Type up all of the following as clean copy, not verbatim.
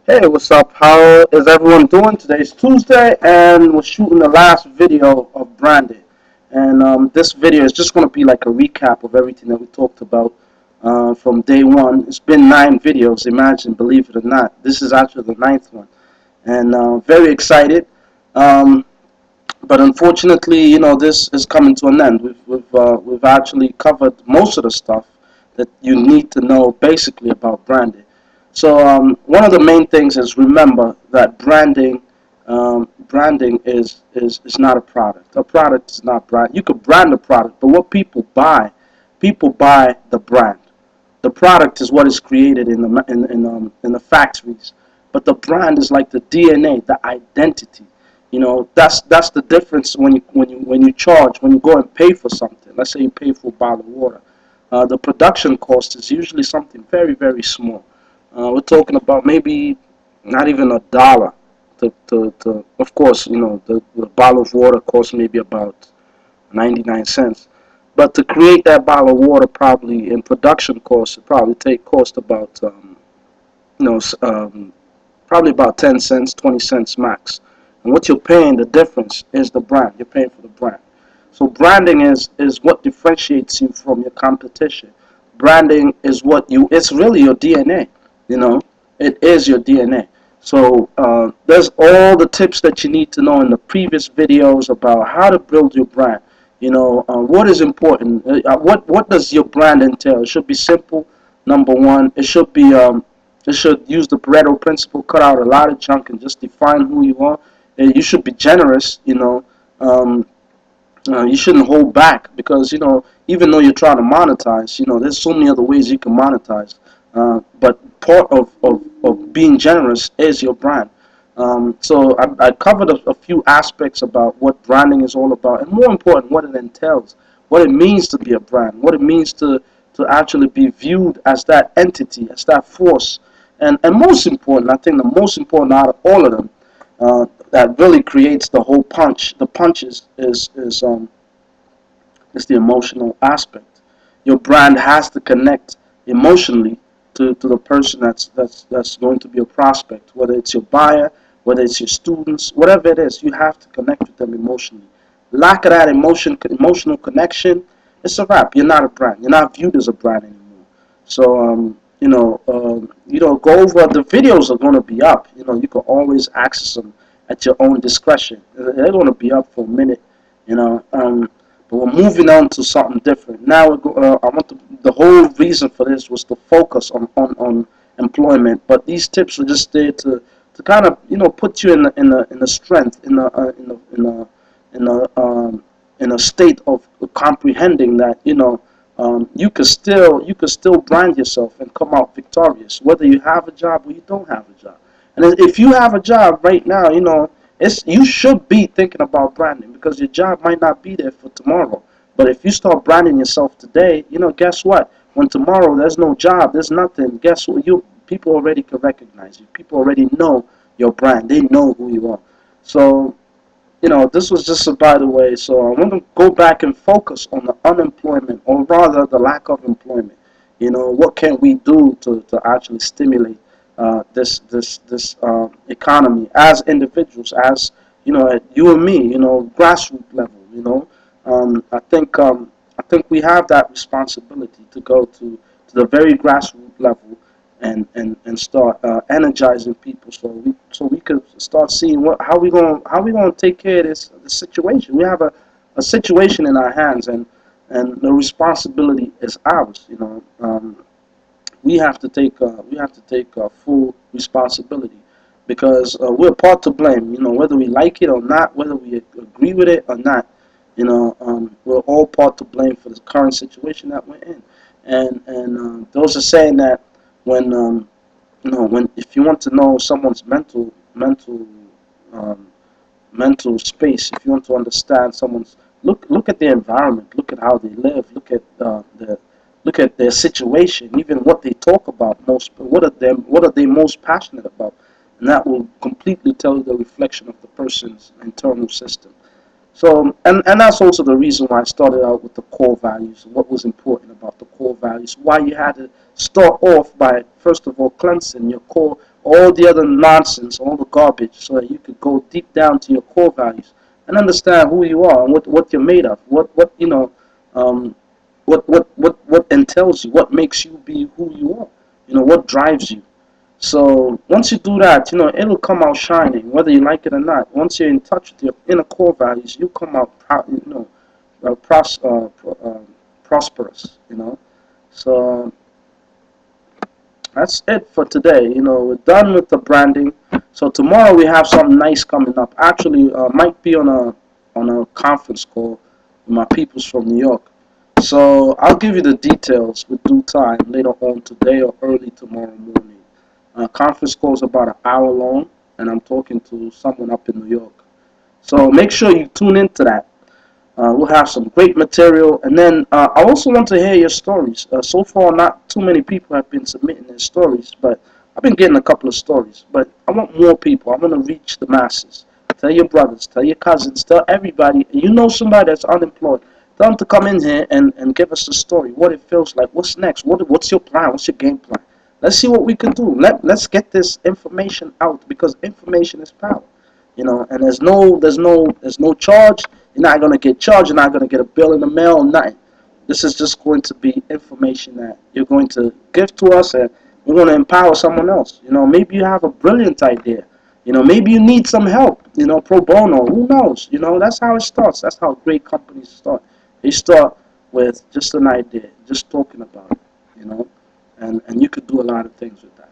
Hey, what's up? How is everyone doing? Today's Tuesday, and we're shooting the last video of branding. And this video is just going to be like a recap of everything that we talked about from day one. It's been 9 videos. Imagine, believe it or not, this is actually the ninth one, and very excited. Um, but unfortunately, this is coming to an end. We've actually covered most of the stuff that you need to know basically about branding. So one of the main things is remember that branding is not a product. A product is not brand. You could brand a product, but what people buy the brand. The product is what is created in the factories, but the brand is like the DNA, the identity. That's the difference when you charge, when you go and pay for something. Let's say you pay for a bottle of water. The production cost is usually something very small. We're talking about maybe not even $1. Of course, the bottle of water costs maybe about 99 cents. But to create that bottle of water, probably in production costs, it probably cost about you know probably about 10 cents, 20 cents max. And what you're paying, the difference is the brand. You're paying for the brand. So branding is what differentiates you from your competition. Branding is it's really your DNA. You know, it is your DNA. So there's all the tips that you need to know in the previous videos about how to build your brand. What is important. What does your brand entail? It should be simple. Number one, it should use the Pareto principle, cut out a lot of junk, and just define who you are. And you should be generous. You shouldn't hold back because even though you're trying to monetize, there's so many other ways you can monetize. But part of being generous is your brand. So I covered a few aspects about what branding is all about, and more important, what it entails, what it means to be a brand, what it means to actually be viewed as that entity, as that force, and most important, I think the most important out of all of them, that really creates the whole punch. The punch is the emotional aspect. Your brand has to connect emotionally to the person that's going to be a prospect, whether it's your buyer, whether it's your students, whatever it is, you have to connect with them emotionally. Lack of that emotional connection, it's a wrap. You're not a brand. You're not viewed as a brand anymore. So go over the videos are going to be up. You can always access them at your own discretion. They're going to be up for a minute. You know, but we're moving on to something different. Now I want the whole reason for this was to focus on employment. But these tips are just there to kind of put you in the strength in a state of comprehending that you could still brand yourself and come out victorious, whether you have a job or you don't have a job. And if you have a job right now, you should be thinking about branding because your job might not be there for tomorrow. But if you start branding yourself today, guess what? When tomorrow there's no job, there's nothing. Guess what? People already can recognize you. People already know your brand. They know who you are. So this was just a by the way. So I want to go back and focus on the unemployment, or rather the lack of employment. What can we do to actually stimulate this economy as individuals, as you and me, grassroots level. I think we have that responsibility to go to the very grassroots level and start energizing people, so we could start seeing how we going to take care of this situation. We have a situation in our hands, and the responsibility is ours. We have to take full responsibility because we're part to blame. Whether we like it or not, whether we agree with it or not, we're all part to blame for the current situation that we're in. And those are saying that when when if you want to know someone's um, mental space, if you want to understand someone's look at their environment, look at how they live, look at their situation, even what they talk about most, what are they most passionate about, and that will completely tell you the reflection of the person's internal system. So, and that's also the reason why I started out with the core values, what was important about the core values, why you had to start off by, first of all, cleansing your core, all the other nonsense, all the garbage, so that you could go deep down to your core values and understand who you are and what you're made of, what you know, um, what entails you, what makes you be who you are, you know, what drives you. So once you do that, you know, it'll come out shining, whether you like it or not. Once you're in touch with your inner core values, you come out, you know, prosperous, you know. So that's it for today. You know, we're done with the branding. So tomorrow we have something nice coming up. Actually, might be on a conference call with my peoples from New York. So I'll give you the details with due time later on today or early tomorrow morning. Conference call is about an hour long, and I'm talking to someone up in New York. So make sure you tune into that. We'll have some great material, and then I also want to hear your stories. So far, not too many people have been submitting their stories, but I've been getting a couple of stories. But I want more people. I want to reach the masses. Tell your brothers, tell your cousins, tell everybody. You know somebody that's unemployed. Tell them to come in here and give us a story. What it feels like. What's next? What's your plan? What's your game plan? Let's see what we can do. Let's get this information out, because information is power. You know, and there's no charge. You're not gonna get charged. You're not gonna get a bill in the mail or nothing. This is just going to be information that you're going to give to us, and we're going to empower someone else. You know, maybe you have a brilliant idea. You know, maybe you need some help. You know, pro bono. Who knows? You know, that's how it starts. That's how great companies start. They start with just an idea, just talking about it. You know, and you could do a lot of things with that.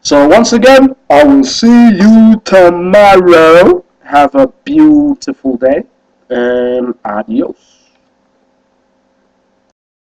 So once again, I will see you tomorrow. Have a beautiful day and adios.